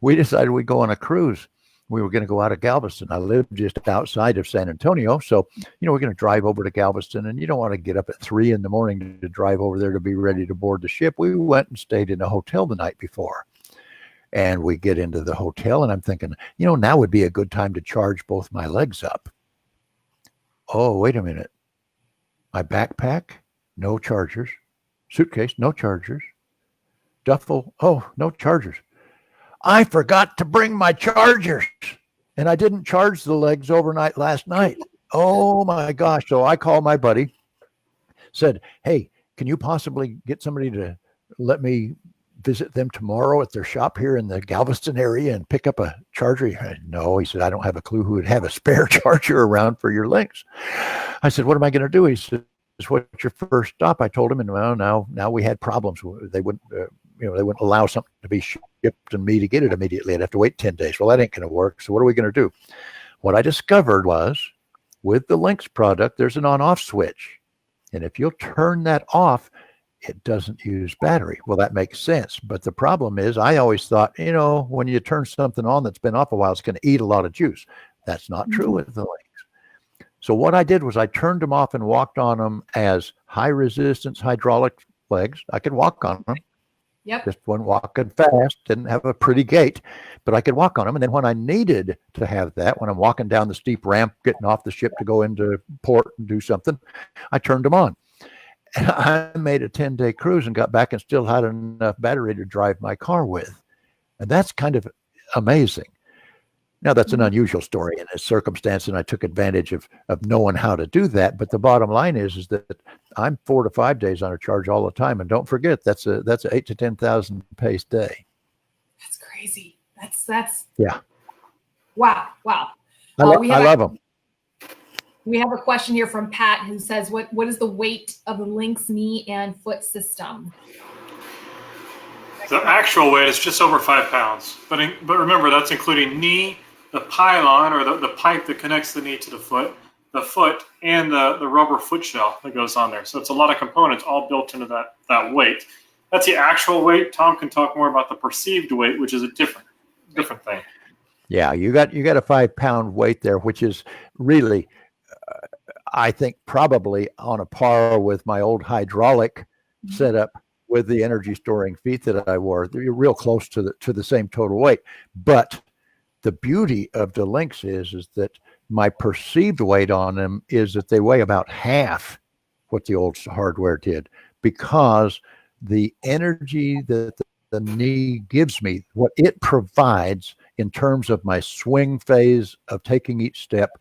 we decided we'd go on a cruise. We were going to go out of Galveston. I live just outside of San Antonio. So, we're going to drive over to Galveston, and you don't want to get up at 3 in the morning to drive over there to be ready to board the ship. We went and stayed in a hotel the night before. And we get into the hotel, and I'm thinking, now would be a good time to charge both my legs up. Oh, wait a minute. My backpack, no chargers. Suitcase, no chargers. Duffel, no chargers. I forgot to bring my chargers, and I didn't charge the legs overnight last night. Oh my gosh. So I called my buddy, said, "Hey, can you possibly get somebody to let me visit them tomorrow at their shop here in the Galveston area and pick up a charger? No, he said, I don't have a clue who would have a spare charger around for your Linx. I said, what am I going to do? He said, what's your first stop? I told him, and well, now we had problems. They wouldn't, they wouldn't allow something to be shipped and me to get it immediately. I'd have to wait 10 days. Well, that ain't going to work. So what are we going to do? What I discovered was with the Linx product, there's an on-off switch. And if you'll turn that off, it doesn't use battery. Well, that makes sense. But the problem is I always thought, when you turn something on that's been off a while, it's going to eat a lot of juice. That's not true with the Linx. So what I did was I turned them off and walked on them as high resistance hydraulic legs. I could walk on them. Yep. Just wasn't walking fast, didn't have a pretty gait, but I could walk on them. And then when I needed to have that, when I'm walking down the steep ramp, getting off the ship to go into port and do something, I turned them on. And I made a 10-day cruise and got back and still had enough battery to drive my car with. And that's kind of amazing. Now, that's an unusual story in this circumstance, and I took advantage of knowing how to do that. But the bottom line is that I'm 4 to 5 days on a charge all the time. And don't forget, that's a 8 to 10,000 pace day. That's crazy. That's yeah. Wow. I love them. We have a question here from Pat who says, what is the weight of the Linx knee and foot system? The actual weight is just over 5 pounds. But remember, that's including knee, the pylon, or the pipe that connects the knee to the foot, and the rubber foot shell that goes on there. So it's a lot of components all built into that weight. That's the actual weight. Tom can talk more about the perceived weight, which is a different thing. Yeah, you got a 5 pound weight there, which is really, I think, probably on a par with my old hydraulic setup with the energy storing feet that I wore. You're real close to the same total weight. But the beauty of the Linx is that my perceived weight on them is that they weigh about half what the old hardware did, because the energy that the knee gives me, what it provides in terms of my swing phase of taking each step,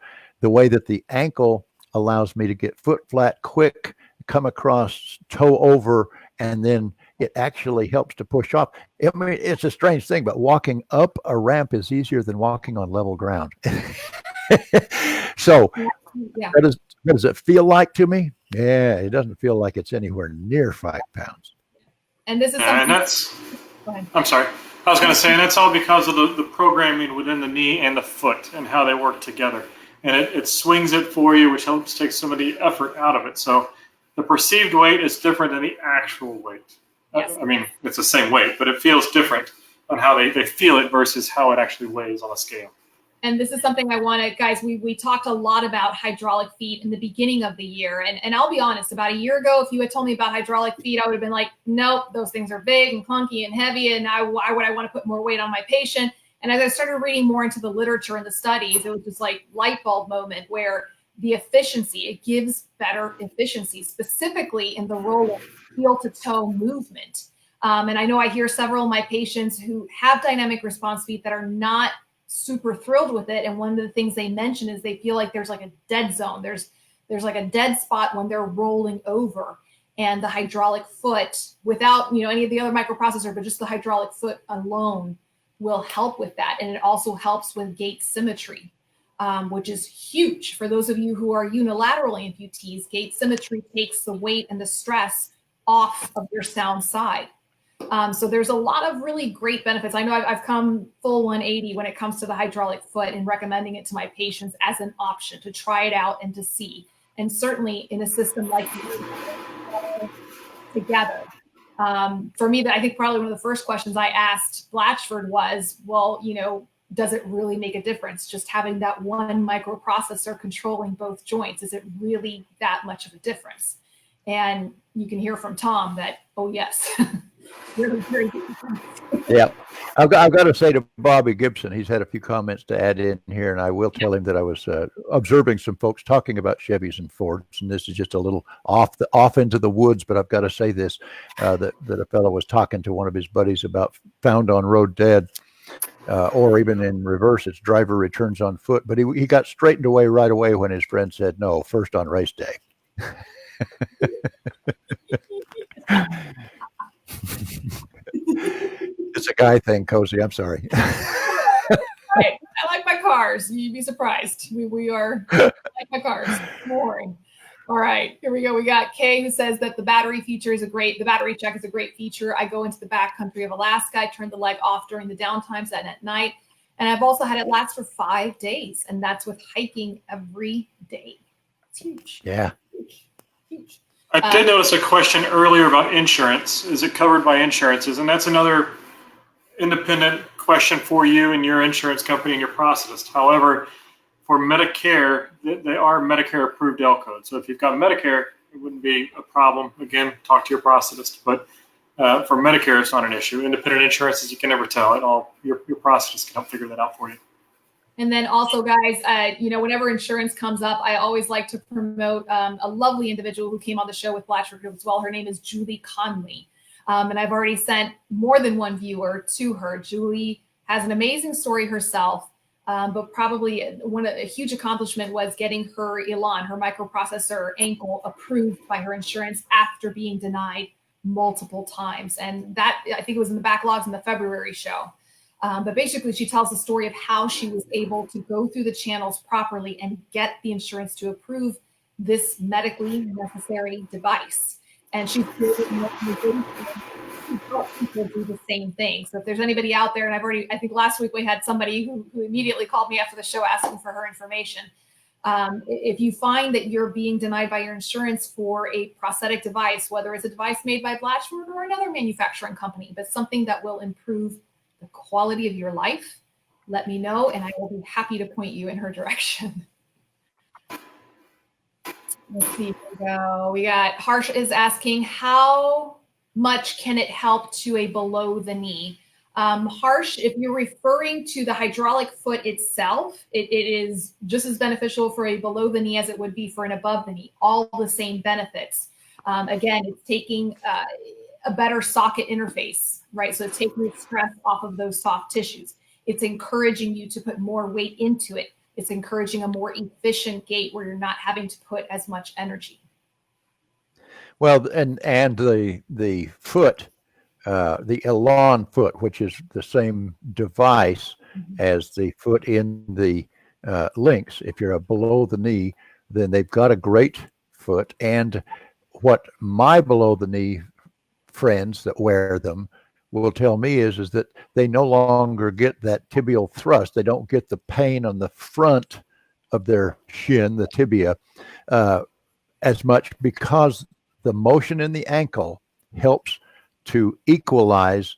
the way that the ankle allows me to get foot flat quick, come across toe over, and then it actually helps to push off. I mean, it's a strange thing, but walking up a ramp is easier than walking on level ground. So yeah. what does it feel like to me? Yeah, it doesn't feel like it's anywhere near 5 pounds. And this is I'm sorry. I was going to say, and that's all because of the programming within the knee and the foot and how they work together. And it swings it for you, which helps take some of the effort out of it. So the perceived weight is different than the actual weight. Yes. I mean, it's the same weight, but it feels different on how they feel it versus how it actually weighs on a scale. And this is something I want to, guys, we talked a lot about hydraulic feet in the beginning of the year. And I'll be honest, about a year ago, if you had told me about hydraulic feet, I would have been like, nope, those things are big and clunky and heavy. And why would I want to put more weight on my patient? And as I started reading more into the literature and the studies, it was just like light bulb moment where the efficiency, it gives better efficiency, specifically in the role of heel to toe movement. And I know I hear several of my patients who have dynamic response feet that are not super thrilled with it. And one of the things they mention is they feel like there's like a dead zone. There's like a dead spot when they're rolling over. And the hydraulic foot, without any of the other microprocessor, but just the hydraulic foot alone will help with that. And it also helps with gait symmetry, which is huge. For those of you who are unilateral amputees, gait symmetry takes the weight and the stress off of your sound side. So there's a lot of really great benefits. I know I've come full 180 when it comes to the hydraulic foot and recommending it to my patients as an option to try it out and to see. And certainly in a system like together. For me, I think probably one of the first questions I asked Blatchford was, well, does it really make a difference just having that one microprocessor controlling both joints? Is it really that much of a difference? And you can hear from Tom that, oh, yes. Really, very good. Yeah. I've got to say to Bobby Gibson, he's had a few comments to add in here, and I will tell him that I was observing some folks talking about Chevys and Fords, and this is just a little off into the woods, but I've got to say this, that a fellow was talking to one of his buddies about found on road dead, or even in reverse, it's driver returns on foot, but he got straightened away right away when his friend said, no, first on race day. a guy thing, Cosi. I'm sorry. Right. I like my cars. You'd be surprised. We are like my cars. Boring. All right, here we go. We got Kay who says that the battery check is a great feature. I go into the backcountry of Alaska. I turn the leg off during the downtimes and at night. And I've also had it last for 5 days. And that's with hiking every day. It's huge. Yeah. Huge. I did notice a question earlier about insurance. Is it covered by insurances? And that's another independent question for you and your insurance company and your processist. However, for Medicare, they are Medicare approved L code. So if you've got Medicare, it wouldn't be a problem. Again, talk to your processist. But for Medicare, it's not an issue. Independent insurances, you can never tell. Your processist can help figure that out for you. And then also, guys, whenever insurance comes up, I always like to promote a lovely individual who came on the show with Blatchford as well. Her name is Julie Conley. And I've already sent more than one viewer to her. Julie has an amazing story herself, but probably a huge accomplishment was getting her Elan, her microprocessor ankle, approved by her insurance after being denied multiple times. And that, I think it was in the backlogs in the February show. But basically, she tells the story of how she was able to go through the channels properly and get the insurance to approve this medically necessary device. And she's created more people do the same thing. So if there's anybody out there, and I think last week we had somebody who immediately called me after the show asking for her information. If you find that you're being denied by your insurance for a prosthetic device, whether it's a device made by Blatchford or another manufacturing company, but something that will improve the quality of your life, let me know, and I will be happy to point you in her direction. Let's see, here we go. We got Harsh is asking, how much can it help to a below the knee? Harsh, if you're referring to the hydraulic foot itself, it is just as beneficial for a below the knee as it would be for an above the knee. All the same benefits. Again, it's taking a better socket interface, right? So it's taking the stress off of those soft tissues. It's encouraging you to put more weight into it. It's encouraging a more efficient gait where you're not having to put as much energy. Well, and the foot, the Elan foot, which is the same device as the foot in the Linx. If you're below the knee, then they've got a great foot. And what my below the knee friends that wear them will tell me is that they no longer get that tibial thrust. They don't get the pain on the front of their shin, the tibia, as much, because the motion in the ankle helps to equalize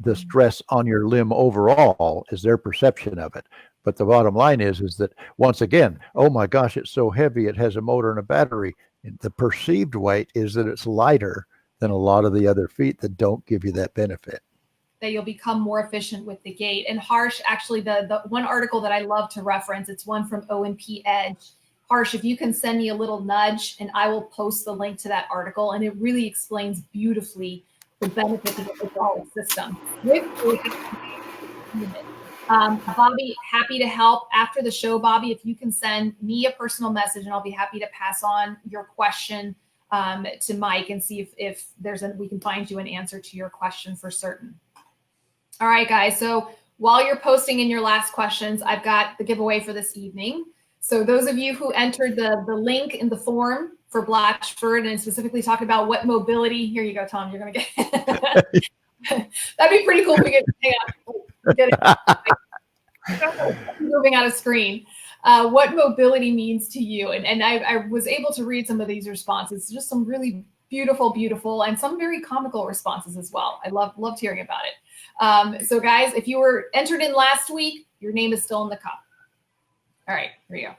the stress on your limb overall, is their perception of it. But the bottom line is that, once again, oh my gosh, it's so heavy, it has a motor and a battery. The perceived weight is that it's lighter than a lot of the other feet that don't give you that benefit. That you'll become more efficient with the gait. And Harsh, actually, the one article that I love to reference, it's one from O&P Edge. Harsh, if you can send me a little nudge, and I will post the link to that article, and it really explains beautifully the benefits of the hydraulic system. Bobby, happy to help after the show. Bobby, if you can send me a personal message, and I'll be happy to pass on your question to Mike and see if we can find you an answer to your question for certain. All right, guys. So while you're posting in your last questions, I've got the giveaway for this evening. So those of you who entered the link in the form for Blatchford and specifically talking about what mobility, here you go, Tom, you're going to get, that'd be pretty cool if we get moving out of screen. What mobility means to you. And I was able to read some of these responses, just some really beautiful, and some very comical responses as well. I loved hearing about it. So guys, if you were entered in last week, your name is still in the cup. All right, here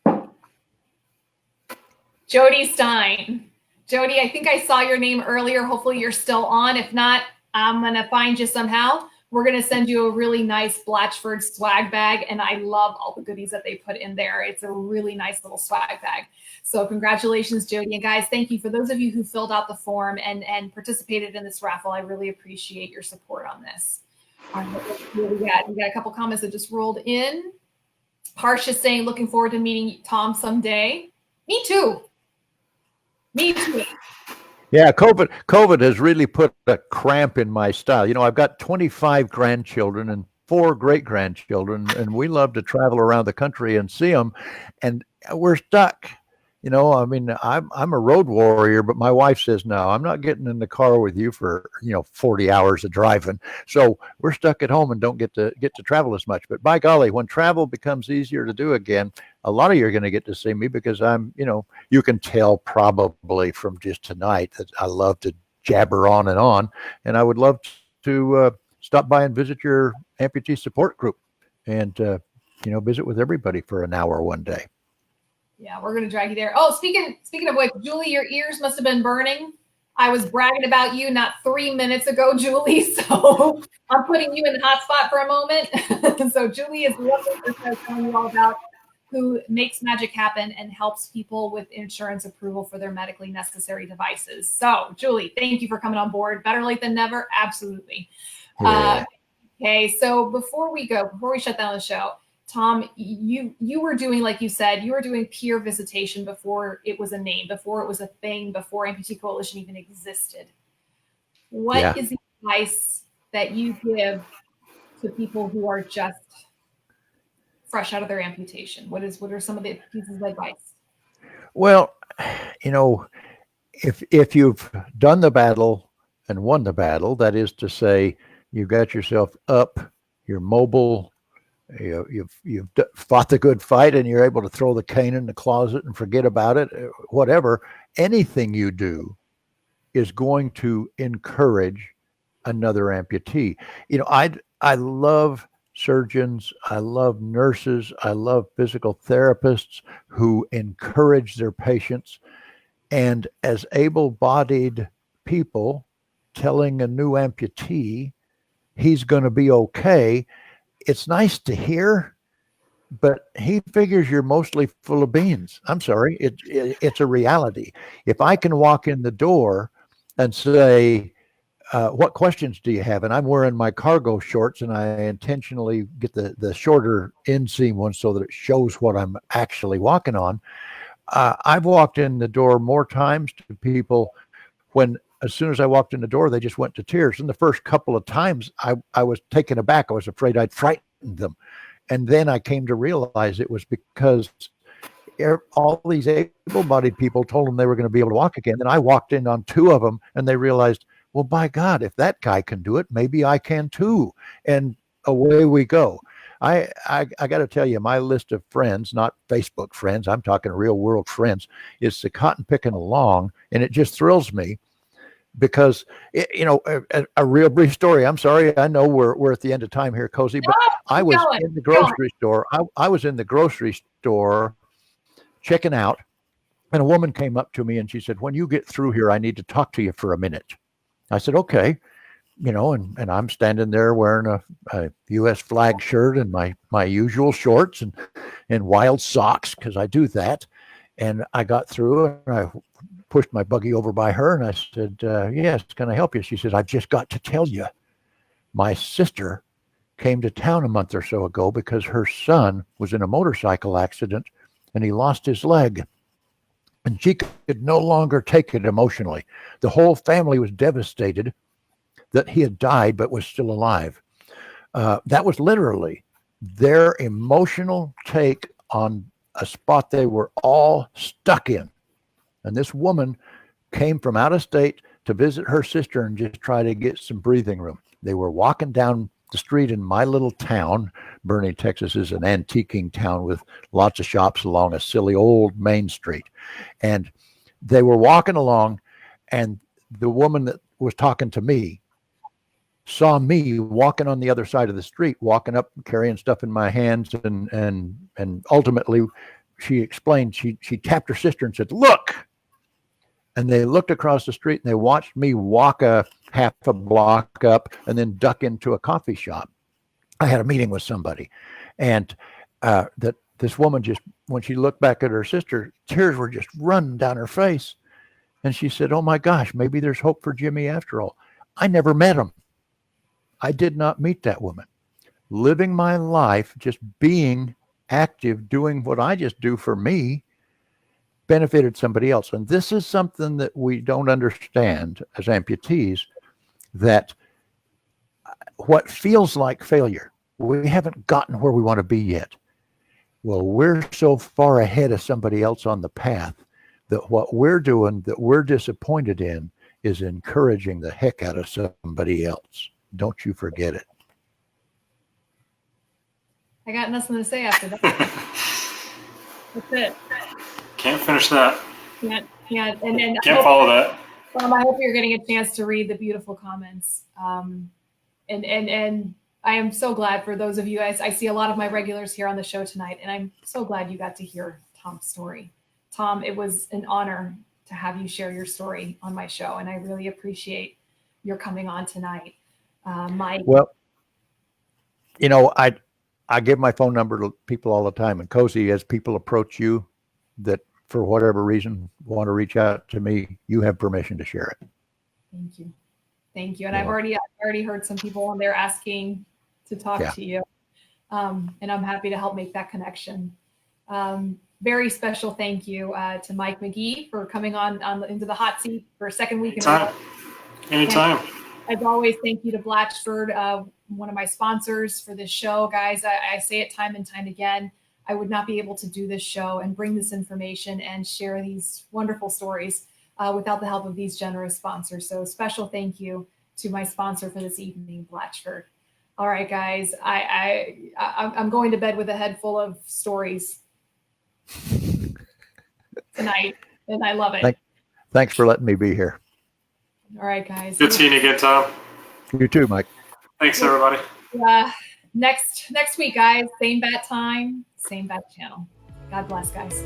we go. Jody Stein. Jody, I think I saw your name earlier. Hopefully you're still on. If not, I'm going to find you somehow. We're going to send you a really nice Blatchford swag bag, and I love all the goodies that they put in there. It's a really nice little swag bag. So congratulations, Jody. And guys, thank you for those of you who filled out the form and participated in this raffle. I really appreciate your support on this. We got a couple comments that just rolled in. Harsh is saying, looking forward to meeting Tom someday. Me too. Me too. Yeah, COVID has really put a cramp in my style. You know, I've got 25 grandchildren and 4 great grandchildren, and we love to travel around the country and see them, and we're stuck. You know, I mean, I'm a road warrior, but my wife says no. I'm not getting in the car with you for 40 hours of driving. So we're stuck at home and don't get to travel as much. But by golly, when travel becomes easier to do again, a lot of you are going to get to see me because you can tell probably from just tonight that I love to jabber on, and I would love to stop by and visit your amputee support group and visit with everybody for an hour one day. Yeah, we're gonna drag you there. Oh, speaking of which, Julie, your ears must have been burning. I was bragging about you not 3 minutes ago, Julie. So I'm putting you in the hot spot for a moment. So Julie is the lovely person I was telling you all about, who makes magic happen and helps people with insurance approval for their medically necessary devices. So Julie, thank you for coming on board. Better late than never. Absolutely. Yeah. Okay, so before we shut down the show, Tom, you were doing, like you said, you were doing peer visitation before it was a name, before it was a thing, before Amputee Coalition even existed. What is the advice that you give to people who are just fresh out of their amputation? What are some of the pieces of advice? Well, if you've done the battle and won the battle, that is to say, you got yourself up, you're mobile, you've fought the good fight, and you're able to throw the cane in the closet and forget about it, whatever, anything you do is going to encourage another amputee. I love surgeons, I love nurses, I love physical therapists who encourage their patients. And as able-bodied people telling a new amputee he's going to be okay, it's nice to hear, but he figures you're mostly full of beans. I'm sorry, it's a reality. If I can walk in the door and say, what questions do you have? And I'm wearing my cargo shorts, and I intentionally get the shorter inseam ones so that it shows what I'm actually walking on. I've walked in the door more times to people when, as soon as I walked in the door, they just went to tears. And the first couple of times I was taken aback. I was afraid I'd frightened them. And then I came to realize it was because all these able-bodied people told them they were going to be able to walk again. And I walked in on 2 of them, and they realized, well, by God, if that guy can do it, maybe I can too. And away we go. I got to tell you, my list of friends, not Facebook friends, I'm talking real world friends, is the cotton picking along. And it just thrills me because, a real brief story. I'm sorry, I know we're at the end of time here, Cosi, but I was in the grocery store. I was in the grocery store checking out, and a woman came up to me and she said, when you get through here, I need to talk to you for a minute. I said, okay. And I'm standing there wearing a U.S. flag shirt and my usual shorts and wild socks, because I do that. And I got through and I pushed my buggy over by her and I said, yes, can I help you? She said, I've just got to tell you, my sister came to town a month or so ago because her son was in a motorcycle accident and he lost his leg. And she could no longer take it emotionally. The whole family was devastated that he had died but was still alive. That was literally their emotional take on a spot they were all stuck in. And this woman came from out of state to visit her sister and just try to get some breathing room. They were walking down the street in my little town. Boerne, Texas is an antiquing town with lots of shops along a silly old main street. And they were walking along, and the woman that was talking to me saw me walking on the other side of the street, walking up, carrying stuff in my hands, and ultimately she explained, she tapped her sister and said, look. And they looked across the street and they watched me walk a half a block up and then duck into a coffee shop. I had a meeting with somebody, and that this woman just, when she looked back at her sister, tears were just running down her face. And she said, oh my gosh, maybe there's hope for Jimmy after all. I never met him. I did not meet that woman. Living my life, just being active, doing what I just do for me, benefited somebody else. And this is something that we don't understand as amputees, that what feels like failure, we haven't gotten where we want to be yet. Well, we're so far ahead of somebody else on the path that what we're doing that we're disappointed in is encouraging the heck out of somebody else. Don't you forget it. I got nothing to say after that. That's it. Can't finish that. Can't. And Can't follow that. I hope you're getting a chance to read the beautiful comments. And I am so glad for those of you guys. I see a lot of my regulars here on the show tonight, and I'm so glad you got to hear Tom's story. Tom, it was an honor to have you share your story on my show, and I really appreciate your coming on tonight. Mike. Well, you know, I give my phone number to people all the time, and Cosi, as people approach you that for whatever reason want to reach out to me, you have permission to share it. Thank you. Thank you. And I've already heard some people on there asking to talk to you. And I'm happy to help make that connection. Very special thank you to Mike Magee for coming on into the hot seat for a second week. Anytime. As always, thank you to Blatchford, one of my sponsors for this show. Guys, I say it time and time again. I would not be able to do this show and bring this information and share these wonderful stories without the help of these generous sponsors. So special thank you to my sponsor for this evening, Blatchford. All right, guys, I'm going to bed with a head full of stories tonight, and I love it. Thanks for letting me be here. All right, guys. Good seeing you again, Tom. You too, Mike. Thanks, everybody. Next week, guys, same bat time, same bat channel. God bless, guys.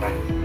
Bye.